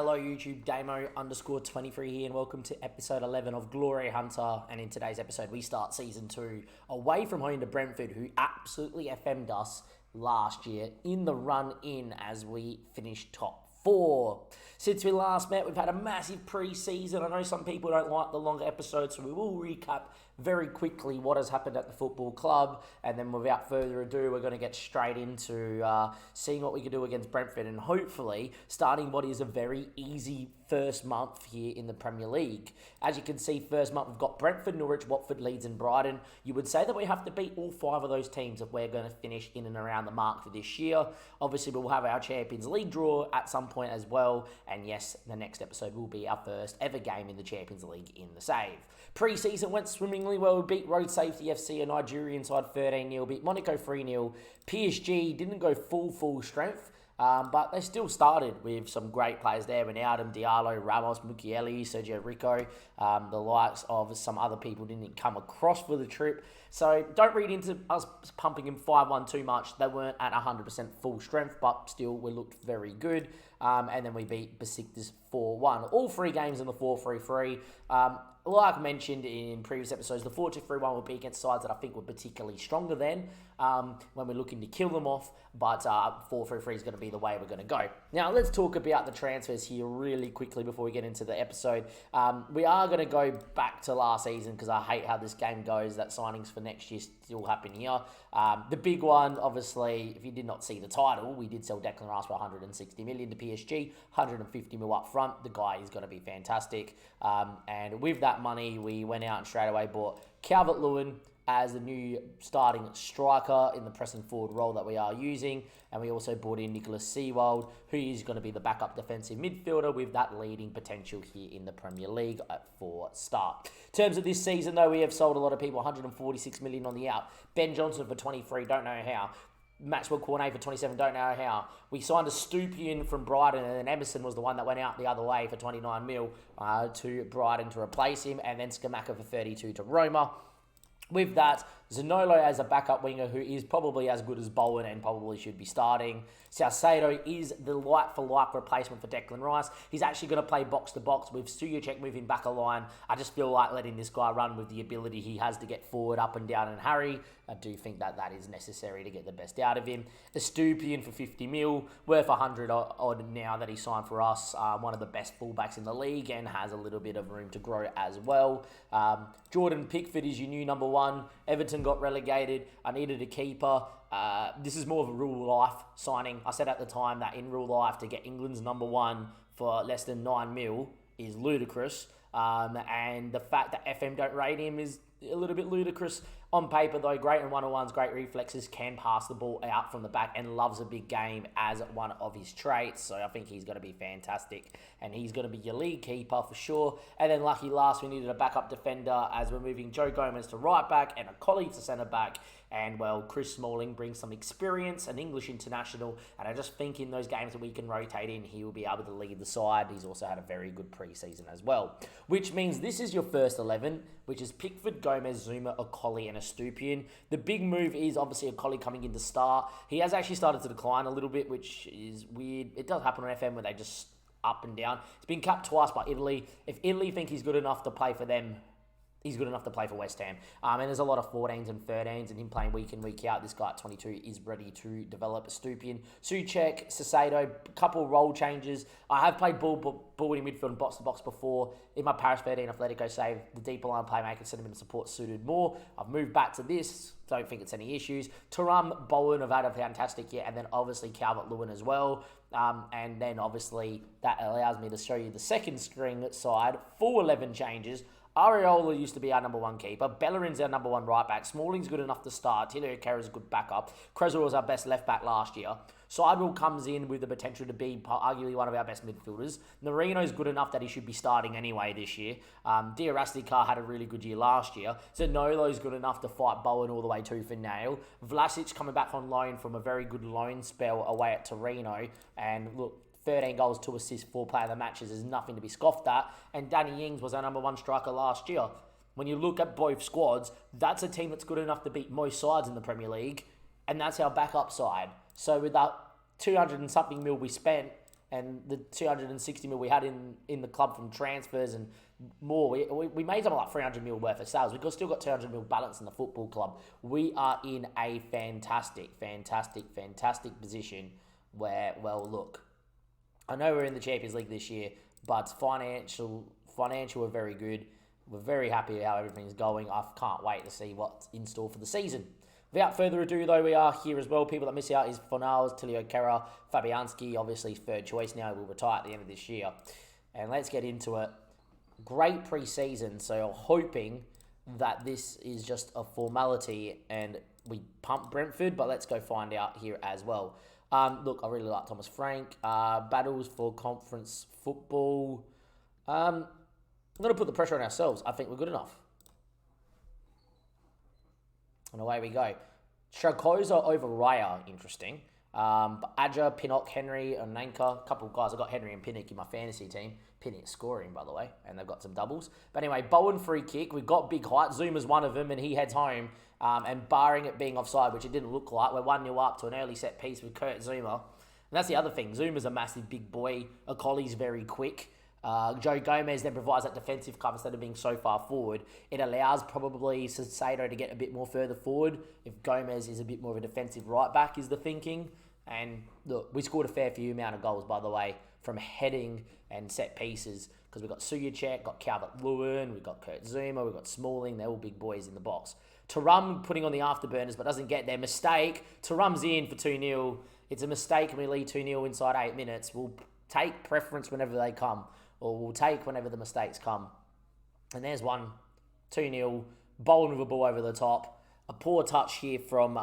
Hello YouTube, Damo_23 here and welcome to episode 11 of Glory Hunter. And in today's episode we start season 2 away from home to Brentford, who absolutely FM'd us last year in the run-in as we finished top 4. Since we last met, we've had a massive pre-season. I know some people don't like the longer episodes, so we will recap very quickly what has happened at the football club, and then without further ado, we're going to get straight into seeing what we can do against Brentford, and hopefully starting what is a very easy first month here in the Premier League. As you can see, first month we've got Brentford, Norwich, Watford, Leeds and Brighton. You would say that we have to beat all 5 of those teams if we're going to finish in and around the mark for this year. Obviously, we'll have our Champions League draw at some point as well, and yes, the next episode will be our first ever game in the Champions League in the save. Pre-season went swimmingly well. We beat Road Safety FC, a Nigerian side, 13-0. Beat Monaco 3-0. PSG didn't go full strength, but they still started with some great players there. Ronaldo, Diallo, Ramos, Mukiele, Sergio Rico. The likes of some other people didn't come across for the trip. So don't read into us pumping him 5-1 too much. They weren't at 100% full strength, but still we looked very good. And then we beat Besiktas 4-1. All 3 games in the 4-3-3. Like mentioned in previous episodes, the 4-2-3-1 will be against sides that I think were particularly stronger than when we're looking to kill them off. But 4-3-3 is going to be the way we're going to go. Now, let's talk about the transfers here really quickly before we get into the episode. We are going to go back to last season because I hate how this game goes, that signings for next year still happen here. The big one, obviously, if you did not see the title, we did sell Declan Rice for 160 million to PSG, 150 mil up front. The guy is going to be fantastic. And with that money, we went out and straight away bought Calvert-Lewin as the new starting striker in the pressing forward role that we are using. And we also brought in Nicholas Seawold, who is going to be the backup defensive midfielder with that leading potential here in the Premier League for start. In terms of this season, though, we have sold a lot of people, 146 million on the out. Ben Johnson for 23, don't know how. Maxwell Cornet for 27, don't know how. We signed a Stupian from Brighton, and then Emerson was the one that went out the other way for 29 mil to Brighton to replace him, and then Skamaka for 32 to Roma. With that, Zanolo as a backup winger who is probably as good as Bowen and probably should be starting. Salcedo is the like-for-like replacement for Declan Rice. He's actually going to play box-to-box with Sujacek moving back a line. I just feel like letting this guy run with the ability he has to get forward, up and down and hurry. I do think that that is necessary to get the best out of him. Estupian for 50 mil, worth 100 odd now that he signed for us. One of the best fullbacks in the league and has a little bit of room to grow as well. Jordan Pickford is your new number 1. Everton got relegated. I needed a keeper. This is more of a real life signing. I said at the time that in real life to get England's number 1 for less than 9 mil is ludicrous. And the fact that FM don't rate him is a little bit ludicrous. On paper, though, great in one-on-ones, great reflexes, can pass the ball out from the back and loves a big game as one of his traits. So I think he's going to be fantastic. And he's going to be your league keeper for sure. And then lucky last, we needed a backup defender as we're moving Joe Gomez to right back and a Collie to centre back. And, well, Chris Smalling brings some experience, an English international. And I just think in those games that we can rotate in, he will be able to lead the side. He's also had a very good pre-season as well. Which means this is your first 11, which is Pickford, Gomez, Zuma, Collie and a Stupian. The big move is obviously a Collie coming in to start. He has actually started to decline a little bit, which is weird. It does happen on FM where they just up and down. He's been capped twice by Italy. If Italy think he's good enough to play for them, he's good enough to play for West Ham. And there's a lot of 14s and 13s, and him playing week in, week out. This guy at 22 is ready to develop a Stupian. Suchek, Sasado, couple role changes. I have played ball in midfield and box-to-box before. In my Paris 13 Atletico save, the deeper line playmaker sentiment and support suited more. I've moved back to this. Don't think it's any issues. Thuram, Bowen have had a fantastic year, and then obviously Calvert-Lewin as well. And then obviously that allows me to show you the second string side. Full 11 changes. Areola used to be our number 1 keeper. Bellerin's our number 1 right back. Smalling's good enough to start. Tilio Kerr's a good backup. Cresswell was our best left back last year. Sidewell comes in with the potential to be arguably one of our best midfielders. Norino's good enough that he should be starting anyway this year. Diarastikar had a really good year last year. Zanolo's good enough to fight Bowen all the way tooth and nail. Vlasic coming back on loan from a very good loan spell away at Torino. And look, 13 goals, 2 assists, 4 player of the matches is nothing to be scoffed at. And Danny Ings was our number 1 striker last year. When you look at both squads, that's a team that's good enough to beat most sides in the Premier League. And that's our backup side. So with that 200 and something mil we spent, and the 260 mil we had in the club from transfers and more. We made something like 300 mil worth of sales. We've still got 200 mil balance in the football club. We are in a fantastic position where, well, look, I know we're in the Champions League this year, but financial are very good. We're very happy how everything's going. I can't wait to see what's in store for the season. Without further ado, though, we are here as well. People that miss out is Fornals, Tilio Kera, Fabianski, obviously third choice now. Will retire at the end of this year. And let's get into it. Great pre-season, so I'm hoping that this is just a formality and we pump Brentford, but let's go find out here as well. Look, I really like Thomas Frank. Battles for conference football. I'm going to put the pressure on ourselves. I think we're good enough. And away we go. Shakoza over Raya, interesting. But Adja, Pinnock, Henry, and Nanka. A couple of guys. I've got Henry and Pinnock in my fantasy team. Pinnock scoring, by the way, and they've got some doubles. But anyway, Bowen free kick. We've got big height. Zuma's one of them, and he heads home. And barring it being offside, which it didn't look like, we're 1-0 up to an early set piece with Kurt Zuma. And that's the other thing. Zuma's a massive big boy. Okoli's very quick. Joe Gomez then provides that defensive cover instead of being so far forward. It allows probably Sasado to get a bit more further forward if Gomez is a bit more of a defensive right back is the thinking. And look, we scored a fair few amount of goals, by the way, from heading and set pieces because we've got Suyacek, got Calvert-Lewin, we've got Kurt Zuma, we've got Smalling. They're all big boys in the box. Tarum putting on the afterburners but doesn't get there. Mistake. Tarum's in for 2-0. It's a mistake and we lead 2-0 inside 8 minutes. We'll take preference whenever they come. Or we'll take whenever the mistakes come. And there's one, 2-0, Bowen with a ball over the top. A poor touch here from,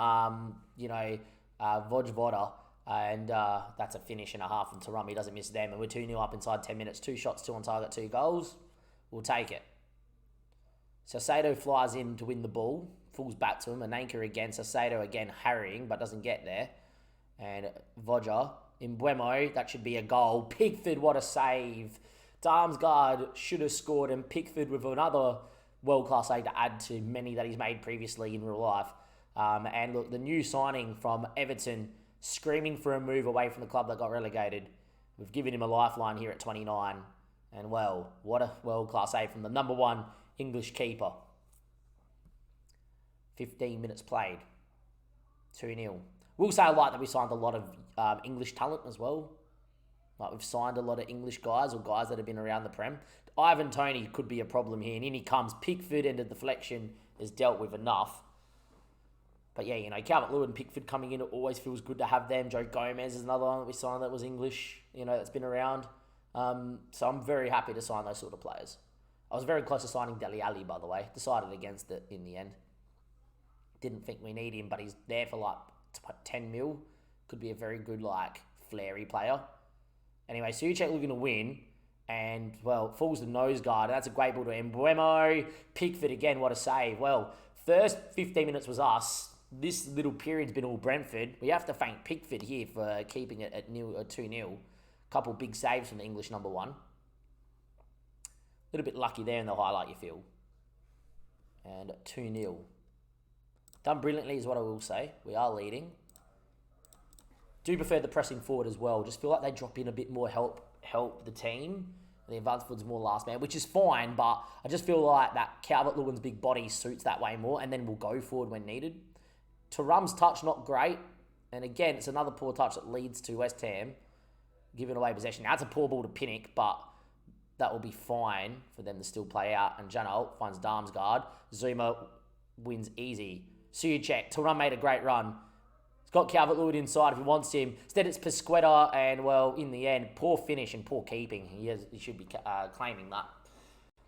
Vojvoda. And that's a finish and a half from Tarum. He doesn't miss them. And we're 2-0 up inside 10 minutes. 2 shots, 2 on target, 2 goals. We'll take it. Sasado flies in to win the ball. Falls back to him. Ananka again. Sasado again harrying, but doesn't get there. And Vodja. In Buemo, that should be a goal. Pickford, what a save. Damsgaard should have scored, and Pickford with another world-class save to add to many that he's made previously in real life. And look, the new signing from Everton, screaming for a move away from the club that got relegated. We've given him a lifeline here at 29. And well, what a world-class save from the number 1 English keeper. 15 minutes played. 2-0. We'll say I like that we signed a lot of English talent as well. Like we've signed a lot of English guys or guys that have been around the Prem. Ivan Toney could be a problem here. And in he comes. Pickford and the deflection is dealt with enough. But yeah, Calvert-Lewin and Pickford coming in, it always feels good to have them. Joe Gomez is another one that we signed that was English, that's been around. So I'm very happy to sign those sort of players. I was very close to signing Dele Alli, by the way. Decided against it in the end. Didn't think we need him, but he's there for like 10 mil. Could be a very good, flary player. Anyway, Suyacek looking to win. And, well, falls the nose guard. That's a great ball to Mbuemo. Pickford again, what a save. Well, first 15 minutes was us. This little period's been all Brentford. We have to thank Pickford here for keeping it at 2-0. Couple big saves from the English number 1. A little bit lucky there in the highlight, you feel. And 2-0. Done brilliantly is what I will say. We are leading. Do prefer the pressing forward as well. Just feel like they drop in a bit more, help the team. The advanced forward's more last man, which is fine, but I just feel like that Calvert-Lewin's big body suits that way more, and then we'll go forward when needed. Tarum's touch, not great. And again, it's another poor touch that leads to West Ham giving away possession. Now, it's a poor ball to Pinnock, but that will be fine for them to still play out. And Janelt finds Damsgaard. Zuma wins easy. Suyacek, Tarum made a great run. He's got Calvert-Lewin inside if he wants him. Instead, it's Pasquetta, and, well, in the end, poor finish and poor keeping. He should be claiming that.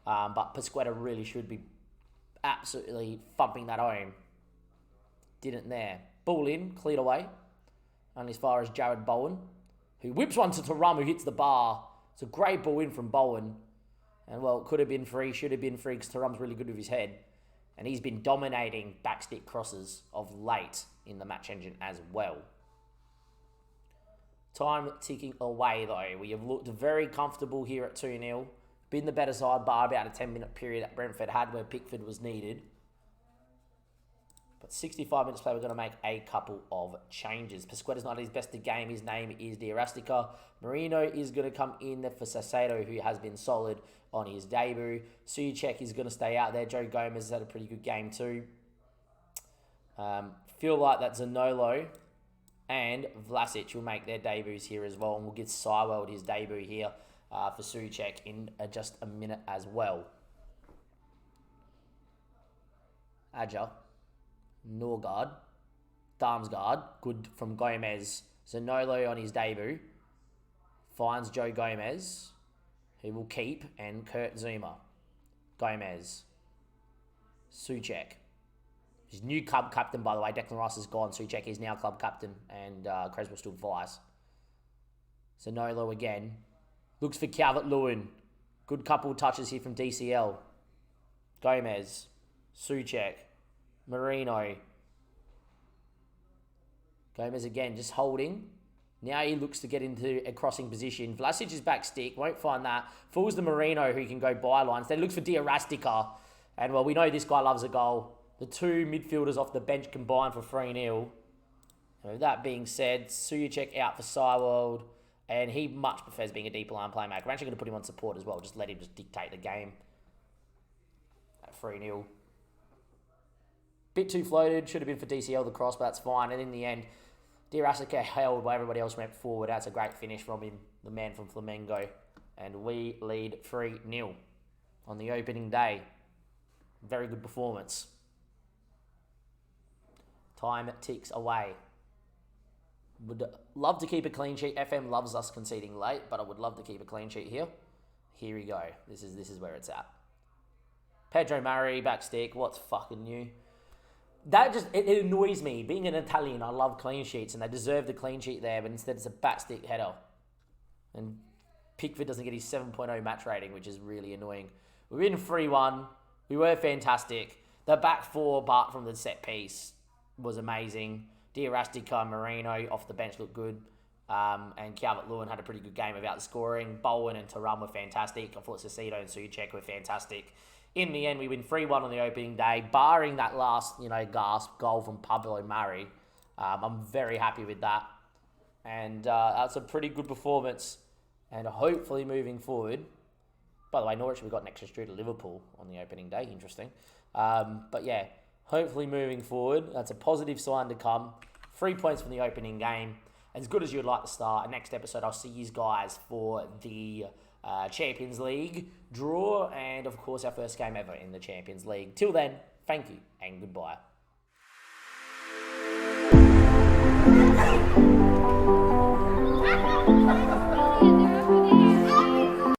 But Pasquetta really should be absolutely thumping that home. Didn't there. Ball in, cleared away. Only as far as Jared Bowen, who whips one to Tarum, who hits the bar. It's a great ball in from Bowen. And, well, it could have been free, should have been free, because Tarum's really good with his head. And he's been dominating backstick crosses of late in the match engine as well. Time ticking away, though. We have looked very comfortable here at 2-0. Been the better side by about a 10-minute period that Brentford had where Pickford was needed. But 65 minutes play, we're going to make a couple of changes. Pasqueta's not at his best of game. His name is Diarastica. Marino is going to come in for Sasado, who has been solid on his debut. Suyacek is going to stay out there. Joe Gomez has had a pretty good game too. Feel like that Zanolo and Vlasic will make their debuts here as well. And we'll give Syweld his debut here for Suyacek in just a minute as well. Adja. Norgard, Darmsgaard, good from Gomez. Zanolo on his debut finds Joe Gomez, who will keep, and Kurt Zuma. Gomez, Suchek. His new club captain, by the way. Declan Rice is gone. Suchek is now club captain, and Creswell still vice. Zanolo again. Looks for Calvert-Lewin. Good couple touches here from DCL. Gomez, Suchek. Marino. Gomez again, just holding. Now he looks to get into a crossing position. Vlasic is back stick, won't find that. Fools the Marino, who can go bylines. Then looks for Diarastica. And, well, we know this guy loves a goal. The two midfielders off the bench combined for 3-0. So that being said, Suyacek out for Syweld. And he much prefers being a deep line playmaker. We're actually going to put him on support as well. Just let him just dictate the game. At 3-0. Bit too floated, should have been for DCL the cross, but that's fine. And in the end, Diarastica held while everybody else went forward. That's a great finish from him, the man from Flamengo. And we lead 3-0 on the opening day. Very good performance. Time ticks away. Would love to keep a clean sheet. FM loves us conceding late, but I would love to keep a clean sheet here. Here we go. This is where it's at. Pedro Murray, back stick. What's fucking new? That just, it annoys me. Being an Italian, I love clean sheets, and they deserve the clean sheet there, but instead it's a backstick header. And Pickford doesn't get his 7.0 match rating, which is really annoying. We're in 3-1. We were fantastic. The back four, apart from the set piece, was amazing. Diarastica and Marino off the bench looked good. And Calvert-Lewin had a pretty good game without scoring. Bowen and Thuram were fantastic. I thought Sasito and Suyacek were fantastic. In the end, we win 3-1 on the opening day, barring that last, gasp goal from Pablo Murray. I'm very happy with that. And that's a pretty good performance. And hopefully moving forward. By the way, Norwich, we got an extra street to Liverpool on the opening day. Interesting. But yeah, hopefully moving forward, that's a positive sign to come. 3 points from the opening game. As good as you'd like to start. Next episode, I'll see you guys for the Champions League draw, and of course our first game ever in the Champions League. Till then, thank you and goodbye.